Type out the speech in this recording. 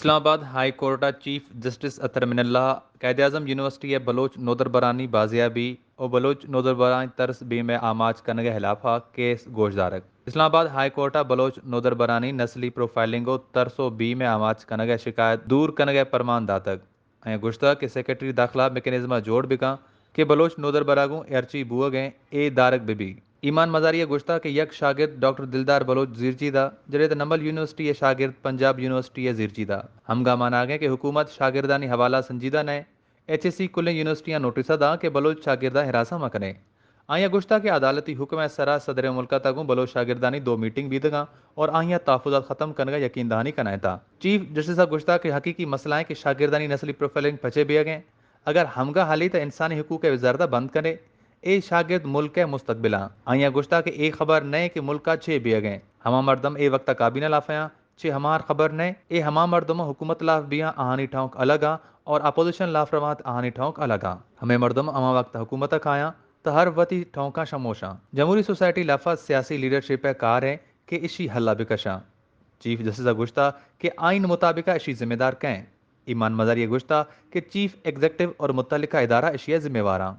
اسلام آباد high court chief justice اطہر من اللہ Quaid Azam university Baloch نودر برانی بازیابی اور بلوچ نودر برانی ترس بیم آماج کنگے خلافہ کیس گوشدارک اسلام آباد ہائی کورٹ بلوچ نودر برانی نسلی پروفائلنگ و ترس و بیم آماج کنگے شکایت دور کنگے پرمان داتک گشتہ کہ سیکرٹری داخلہ میکنزمہ جوڑ بکا کہ بلوچ نودر براگوں ارچی بوگیں اے دارک بی ایمان مزاری گشتہ کہ یک شاگرد ڈاکٹر دلدار بلوچ زیرچی دا جڑے نمبل یونیورسٹی شاگرد پنجاب یونیورسٹی زیرچی دا ہم گا مانا گئے کہ حکومت شاگردانی حوالہ سنجیدہ نے ایچ ایس سی کلیں یونیورسٹیاں نوٹسہ دا کہ بلوچ شاگردہ ہراساں مکنے آئیاں گشتہ کہ عدالتی حکم سرا صدر ملکہ تگوں بلوچ شاگردانی دو میٹنگ بھی دگا اور آئیاں تحفظات ختم کرنے کا یقین دہانی کنائے تھا چیف جسٹس صاحب گشتہ کہ حقیقی مسئلہ ہے کہ شاگردانی نسلی پروفائلنگ پچے بھی گئے اگر ہمگا حالی تو انسانی حقوق وزارتہ بند کرے اے شاگرد ملک مستقبلہ آئیاں گشتہ کہ اے خبر نہیں کہ ملکہ چھے بھی گئے ہما مردم اے وقت کابینہ لافیاں چھے ہمار خبر نہیں اے ہما مردم حکومت لاف بیاں آہانی ٹھونک الگا اور اپوزیشن لاف روات آہانی ٹھونک الگا ہمیں مردم اما وقت حکومت کھایاں تو ہر وتی ٹھونکا شموشاں جمہوری سوسائٹی لافا سیاسی لیڈرشپ کار ہے کہ اشی حلہ بکشاں چیف جسٹس گشتہ کہ آئین مطابقہ اشی ذمہ دار کہیں ایمان مزاری گشتہ کہ چیف ایگزیکٹو اور متعلقہ ادارہ اشیاء ذمہ واراں